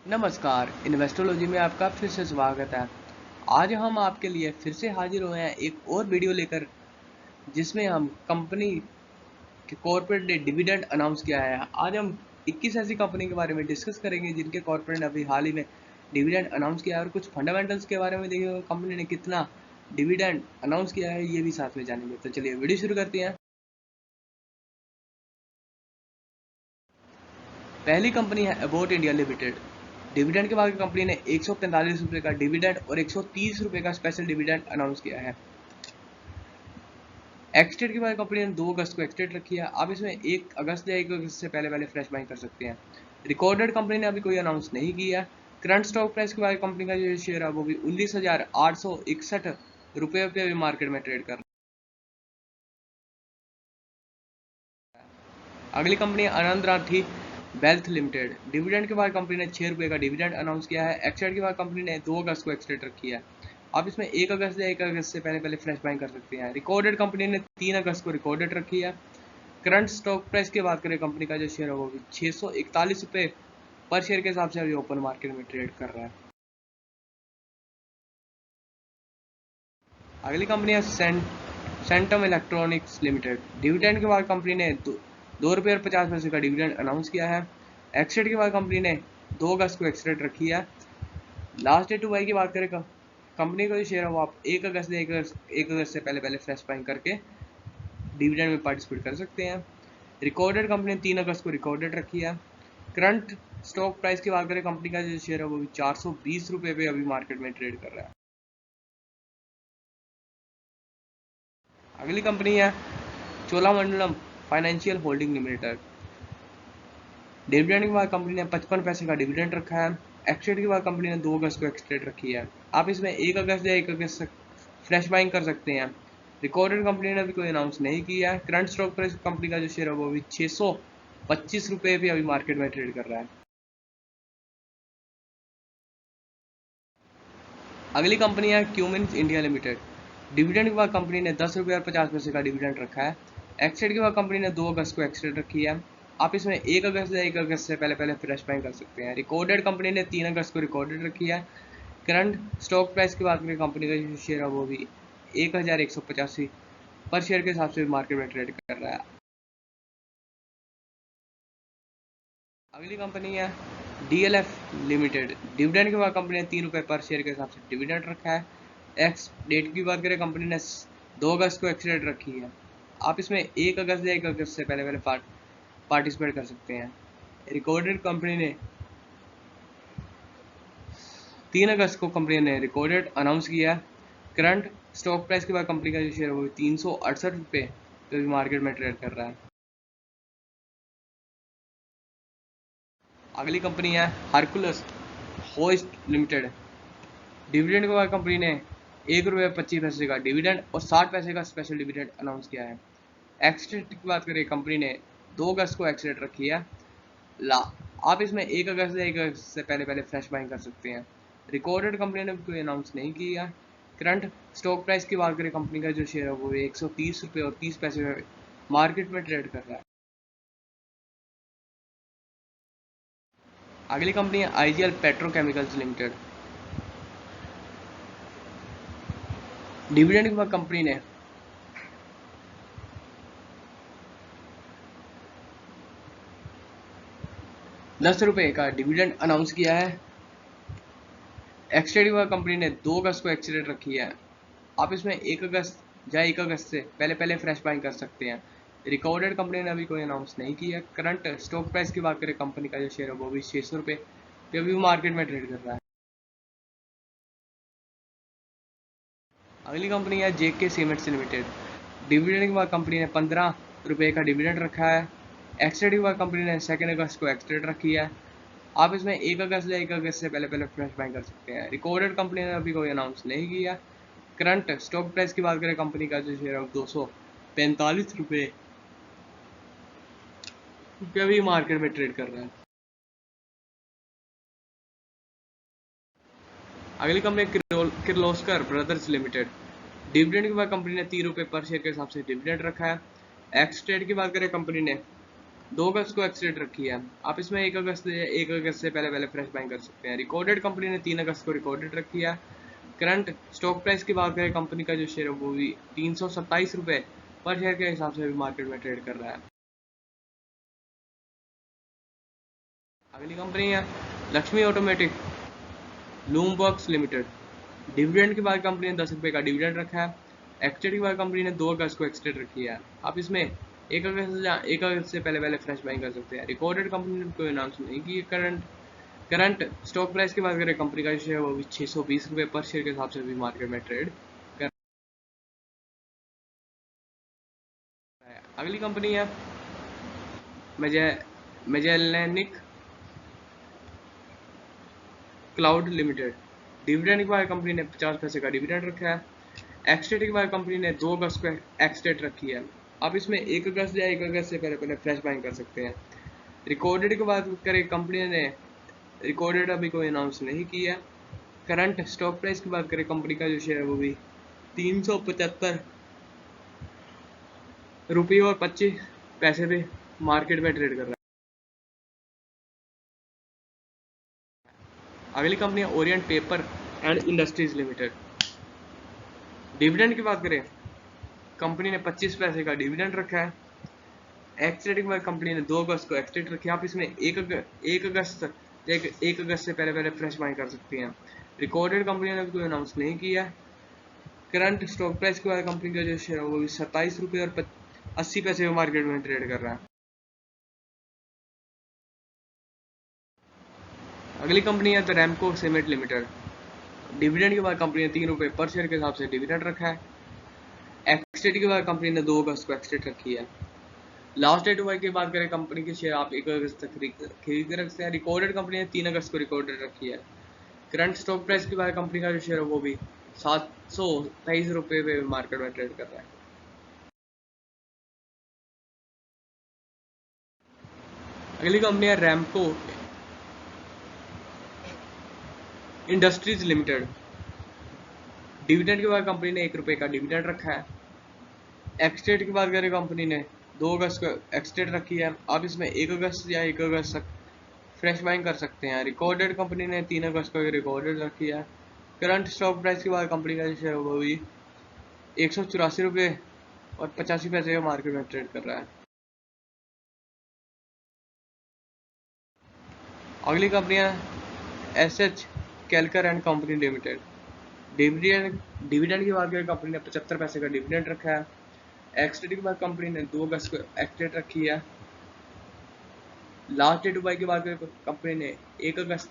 नमस्कार, इन्वेस्टोलॉजी में आपका फिर से स्वागत है। आज हम आपके लिए फिर से हाजिर हुए हैं एक और वीडियो लेकर, जिसमें हम कंपनी के कॉर्पोरेट ने डिविडेंड अनाउंस किया है। आज हम 21 ऐसी कंपनी के बारे में डिस्कस करेंगे जिनके कॉर्पोरेट ने अभी हाल ही में डिविडेंड अनाउंस किया है, और कुछ फंडामेंटल्स के बारे में देखेंगे कंपनी ने कितना डिविडेंड अनाउंस किया है, ये भी साथ में जानेंगे। तो चलिए वीडियो शुरू करते हैं। पहली कंपनी है अबॉट इंडिया लिमिटेड। डिविडेंड के बाद कंपनी ने 145 रुपये का डिविडेंड और 130 रुपये का स्पेशल डिविडेंड अनाउंस किया है। एक्सटेट के बाद कंपनी ने 2 अगस्त को एक्सटेट रखी है। आप इसमें 1 अगस्त या 1 अगस्त से पहले पहले फ्रेश बाइंग कर सकते हैं। रिकॉर्डेड कंपनी ने अभी कोई अनाउंस नहीं किया। करंट स्टॉक प्राइस के बाद कंपनी का जो शेयर है वो भी 19,861 रुपये पे अभी मार्केट में ट्रेड कर रहा है। अगली कंपनी आनंद राठी वेल्थ लिमिटेड। डिविडेंड के बाद कंपनी ने 6 रुपये का डिविडेंड अनाउंस किया है। एक्सटेट के बाद कंपनी ने 2 अगस्त को एक्सटेट रखी है। आप इसमें 1 अगस्त या 1 अगस्त से पहले पहले फ्रेश बाइंग कर सकते हैं। रिकॉर्डेड कंपनी ने 3 अगस्त को रिकॉर्डेड रखी है। करंट स्टॉक प्राइस की बात करें कंपनी का जो शेयर है वो भी 641 रुपये पर शेयर के हिसाब से अभी ओपन मार्केट में ट्रेड कर रहा है। अगली कंपनी है सेंटम इलेक्ट्रॉनिक्स लिमिटेड। डिविडेंड के बाद कंपनी ने 2 रुपये और 50 पैसे का डिविडेंड अनाउंस किया है। एक्सटेट के बाद कंपनी ने 2 अगस्त को एक्सटेट रखी है। लास्ट डे टू बाई की बात करें कंपनी का जो शेयर है वो आप 1 अगस्त या 1 अगस्त से पहले पहले फ्रेश बाइंग करके डिविडेंड में पार्टिसिपेट कर सकते हैं। रिकॉर्डेड कंपनी ने 3 अगस्त को रिकॉर्डेड रखी है। करंट स्टॉक प्राइस की बात करें कंपनी का जो शेयर है वो भी 420 रुपये पे अभी मार्केट में ट्रेड कर रहा है। अगली कंपनी है Cholamandalam financial holding limited. Dividend के बाद कंपनी ने 55 पैसे का डिविडेंड रखा है। एक्सटेट के बाद कंपनी ने 2 अगस्त को एक्सटेट रखी है। आप इसमें 1 अगस्त या 1 अगस्त तक फ्रेश बाइंग कर सकते हैं। रिकॉर्डेड कंपनी ने अभी कोई अनाउंस नहीं किया है। करंट स्टॉक प्राइस कंपनी का जो शेयर है वो भी 625 रुपये पे अभी मार्केट में ट्रेड कर रहा है। अगली कंपनी है क्यूमिंस इंडिया लिमिटेड। डिविडेंड के बाद कंपनी ने 10 रुपये और 50 पैसे का डिविडेंड रखा है। एक्सटेट के बाद कंपनी ने 2 अगस्त को एक्सटेट रखी है। आप इसमें 1 अगस्त या 1 अगस्त से पहले पहले फ्रेश बाइंग कर सकते हैं। रिकॉर्डेड कंपनी ने 3 अगस्त को रिकॉर्डेड रखी है। करंट स्टॉक प्राइस की बात करें कंपनी का जो शेयर है वो भी 1185 पर शेयर के हिसाब से मार्केट में ट्रेड कर रहा है। अगली कंपनी है डीएलएफ लिमिटेड। डिविडेंड के बाद कंपनी ने 3 रुपये पर शेयर के हिसाब से डिविडेंड रखा है। एक्स डेट की बात करें कंपनी ने 2 अगस्त को एक्सटेट रखी है। आप इसमें 1 अगस्त या 1 अगस्त से पहले पहले पार्टिसिपेट कर सकते हैं। रिकॉर्डेड कंपनी ने 3 अगस्त को कंपनी ने रिकॉर्डेड अनाउंस किया। करंट स्टॉक प्राइस के बाद कंपनी का जो शेयर है वो 368 रुपये तो मार्केट में ट्रेड कर रहा है। अगली कंपनी है हरकुलस होस्ट लिमिटेड। डिविडेंड के बाद कंपनी ने 1 रुपये 25 पैसे का डिविडेंड और 60 पैसे का स्पेशल डिविडेंड अनाउंस किया है। एक्सटेट की बात करें कंपनी ने 2 अगस्त को एक्सटेट रखी है। ला आप इसमें 1 अगस्त से 1 अगस्त से पहले पहले फ्रेश बाइंग कर सकते हैं। रिकॉर्डेड कंपनी ने कोई अनाउंस नहीं किया। करंट स्टॉक प्राइस की बात करें कंपनी का जो शेयर है वो 130 रुपये और 30 पैसे में मार्केट में ट्रेड कर रहा है। अगली कंपनी है आईजीएल पेट्रोकेमिकल्स लिमिटेड। डिविडेंड के बाद कंपनी ने 10 रुपये का डिविडेंड अनाउंस किया है। एक्सटेट के बाद कंपनी ने 2 अगस्त को एक्सटेट रखी है। आप इसमें 1 अगस्त या 1 अगस्त से पहले पहले फ्रेश बाइंग कर सकते हैं। रिकॉर्डेड कंपनी ने अभी कोई अनाउंस नहीं किया। करंट स्टॉक प्राइस की बात करें कंपनी का जो शेयर है वो भी 600 रुपये पे अभी मार्केट में ट्रेड कर रहा है। अगली कंपनी है जेके सीमेंट्स लिमिटेड। डिविडेंड के बाद कंपनी ने 15 रुपये का डिविडेंड रखा है। एक्सटेट के बाद कंपनी ने 2 अगस्त को एक्सटेट रखी है। आप इसमें 1 अगस्त या 1 अगस्त से पहले पहले फ्रेश बाइंग कर सकते हैं। रिकॉर्डेड कंपनी ने अभी कोई अनाउंस नहीं किया। करंट स्टॉक प्राइस की बात करें कंपनी का जो शेयर है 245 रुपये पे अभी मार्केट में ट्रेड कर रहा है। अगली company Kirloskar brothers limited. Dividend के बाद कंपनी ने 3 रुपये पर शेयर के हिसाब से डिविडेंड रखा है। एक्स ट्रेड की बात करें कंपनी ने 2 अगस्त को एक्सडेट रखी है, आप इसमें 1 अगस्त से पहले फ्रेश बाइंग कर सकते हैं। रिकॉर्डेड कंपनी ने 3 अगस्त को रिकॉर्डेड रखी है। करंट स्टॉक प्राइस की बात करें, कंपनी का जो शेयर है वो भी 327 रुपये पर शेयर के हिसाब से भी मार्केट में ट्रेड कर रहा है। अगली कंपनी है लक्ष्मी ऑटोमेटिक लूमवर्क्स लिमिटेड। डिविडेंड के बाद कंपनी ने 10 रुपये का डिविडेंड रखा है। एक्सटेड के बाद कंपनी ने 2 अगस्त को एक्सटेड रखी है, आप इसमें 1 अगस्त से पहले फ्रेश बाइंग कर सकते हैं। रिकॉर्डेड कंपनी ने कोई अनाउंस नहीं की। करंट स्टॉक प्राइस की बात करें, कंपनी का शेयर वो भी 620 रुपये पर शेयर के हिसाब से भी मार्केट में ट्रेड कर रहा है। अगली कंपनी है मेजेलेनिक क्लाउड लिमिटेड। डिविडेंड के बाद कंपनी ने 50 पैसे का डिविडेंड रखा है। एक्सटेट के बाद कंपनी ने 2 अगस्त को एक्सटेट रखी है, आप इसमें 1 अगस्त या 1 अगस्त से पहले फ्रेश बाइंग कर सकते हैं। रिकॉर्डेड की बात करें, कंपनी ने रिकॉर्डेड अभी कोई अनाउंस नहीं किया। करंट स्टॉक प्राइस की बात करें, कंपनी का जो शेयर है वो भी 375 रुपये और 25 पैसे पे मार्केट में ट्रेड कर रहा है। अगली कंपनी है Orient paper and industries limited. Dividend की बात करें, कंपनी ने 25 पैसे का डिविडेंड रखा है। एक्सटेट के बाद कंपनी ने 2 अगस्त को एक्सटेट रखी है, आप इसमें 1 अगस्त से पहले फ्रेश बाइंग कर सकते हैं। रिकॉर्डेड कंपनी ने कोई अनाउंस नहीं किया। करंट स्टॉक प्राइस के बाद कंपनी का जो शेयर है वो भी 27 रुपये और 80 पैसे में मार्केट में ट्रेड कर रहा है। अगली कंपनी है the Ramco cement limited. Dividend के बाद कंपनी ने 3 रुपये पर शेयर के हिसाब से डिविडेंड रखा है। एक्सटेट के बाद कंपनी ने 2 अगस्त को एक्सटेट रखी है। लास्ट डेट वाई की बात करें, कंपनी के शेयर आप 1 अगस्त तक खरीद सकते हैं। रिकॉर्डेड कंपनी ने 3 अगस्त को रिकॉर्डेड रखी है। करंट स्टॉक प्राइस के बाद कंपनी का जो शेयर है वो भी 723 रुपये पे मार्केट में ट्रेड कर रहा है। अगली कंपनी है रैमको इंडस्ट्रीज लिमिटेड। डिविडेंड के बाद कंपनी ने 1 रुपये का डिविडेंड रखा है। एक्सटेट की बात करें, कंपनी ने 2 अगस्त को एक्सटेट रखी है, आप इसमें 1 अगस्त या 1 अगस्त तक फ्रेश बाइंग कर सकते हैं। रिकॉर्डेड कंपनी ने 3 अगस्त को रिकॉर्डेड रखी है। करंट स्टॉक प्राइस के बाद कंपनी का शेयर वो भी 184 रुपये और 85 पैसे का मार्केट में ट्रेड कर रहा है। अगली कंपनियां SH Kelkar and company limited. Dividend की बात करें, कंपनी ने 75 पैसे का डिविडेंड रखा है। एक्सटेट के बाद कंपनी ने 2 अगस्त को एक्सटेट रखी है। लास्ट डेट बाई की बात करें, कंपनी ने 1 अगस्त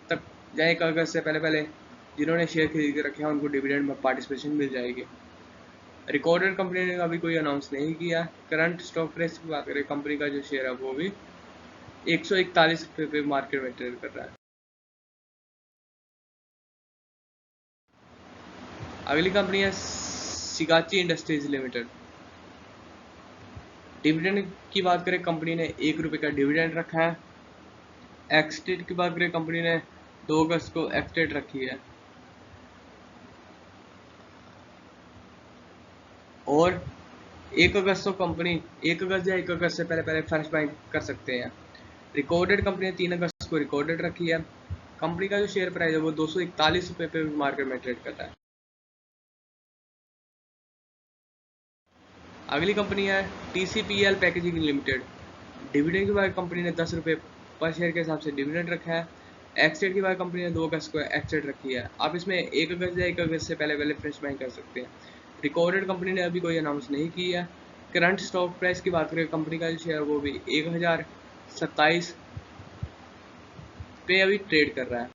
तक या 1 अगस्त से पहले जिन्होंने शेयर खरीद के रखे हैं उनको डिविडेंड में पार्टिसिपेशन मिल जाएगी। रिकॉर्डेड कंपनी ने अभी कोई अनाउंस नहीं किया। करंट स्टॉक प्राइस की बात करें, कंपनी का जो शेयर है वो भी 141 रुपये पे मार्केट में ट्रेड कर रहा है। अगली कंपनी है सिगाची इंडस्ट्रीज लिमिटेड। डिविडेंड की बात करें, कंपनी ने 1 रुपये का डिविडेंड रखा है। एक्सटेट की बात करें, कंपनी ने 2 अगस्त को एक्सटेट रखी है और 1 अगस्त को कंपनी 1 अगस्त या 1 अगस्त से पहले फ्रेश बाइंग कर सकते हैं। रिकॉर्डेड कंपनी ने 3 अगस्त को रिकॉर्डेड रखी है। कंपनी का जो शेयर प्राइस है वो 241 रुपये पे मार्केट में ट्रेड कर रहा है। अगली कंपनी है TCPL पैकेजिंग लिमिटेड। डिविडेंड के बाद कंपनी ने 10 रुपये पर शेयर के हिसाब से डिविडेंड रखा है। एक्सटेट के बाद कंपनी ने 2 अगस्त को एक्सटेट रखी है, आप इसमें 1 अगस्त या 1 अगस्त से पहले फ्रेश बाइंग कर सकते हैं। रिकॉर्डेड कंपनी ने अभी कोई अनाउंस नहीं की है। करंट स्टॉक प्राइस की बात करें, कंपनी का जो शेयर वो भी 1027 पे अभी ट्रेड कर रहा है।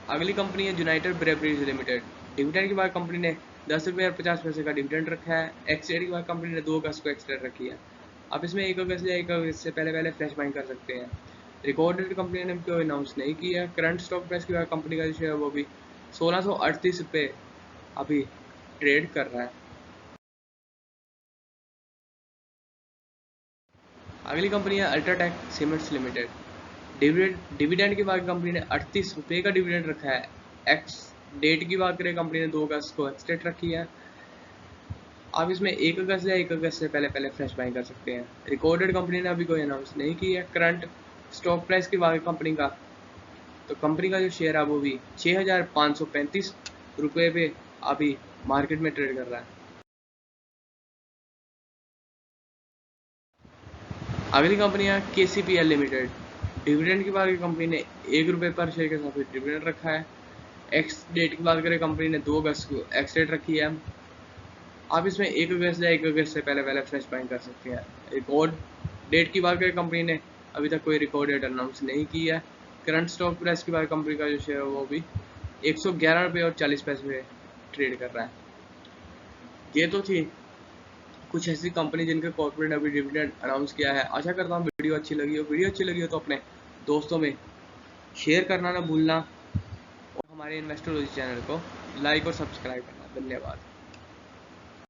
अगली कंपनी है यूनाइटेड ब्रेवरीज लिमिटेड। डिविडेंड के बाद कंपनी ने 10 रुपये और 50 पैसे का डिविडेंड रखा है। एक्सटेट के बाद कंपनी ने 2 अगस्त को एक्सटेट रखी है, आप इसमें 1 अगस्त या 1 अगस्त से पहले फ्रेश बाइंग कर सकते हैं। रिकॉर्डेड कंपनी ने कोई अनाउंस नहीं किया। करंट स्टॉक प्राइस के बाद कंपनी का जो शेयर वो भी 1638 रुपये अभी ट्रेड कर रहा है। अगली कंपनी है अल्ट्राटेक सीमेंट्स लिमिटेड। डिविडेंड की बात कंपनी ने 38 रुपये का डिविडेंड रखा है। एक्स डेट की बात करें, कंपनी ने 2 अगस्त को एक्सटेट रखी है। आप इसमें 1 अगस्त या 1 अगस्त से पहले पहले फ्रेश बाइंग कर सकते हैं। रिकॉर्डेड कंपनी ने अभी कोई अनाउंस नहीं की है करंट स्टॉक प्राइस की बात कंपनी का, तो कंपनी का जो शेयर है वो भी 6,535 रुपये पे अभी मार्केट में ट्रेड कर रहा है। अगली कंपनी है KCPL लिमिटेड। डिविडेंड की बात करें कंपनी ने 1 रुपये पर शेयर के साथ डिविडेंड रखा है। एक्स डेट की बात करें कंपनी ने 2 अगस्त को एक्स डेट रखी है। आप इसमें 1 अगस्त या 1 अगस्त से पहले पहले फ्रेश बाइंग कर सकते हैं। रिकॉर्ड डेट की बात करें कंपनी ने अभी तक कोई रिकॉर्ड डेट अनाउंस नहीं की है। करंट स्टॉक प्राइस की बात कंपनी का जो शेयर है वो भी 111 रुपये और 40 पैसे में ट्रेड कर रहा है। ये तो थी कुछ ऐसी कंपनी जिनके कॉर्पोरेट अभी डिविडेंड अनाउंस किया है। आशा करता हूँ वीडियो अच्छी लगी हो। वीडियो अच्छी लगी हो तो अपने दोस्तों में शेयर करना ना भूलना और हमारे इन्वेस्टरोलॉजी चैनल को लाइक और सब्सक्राइब करना। धन्यवाद।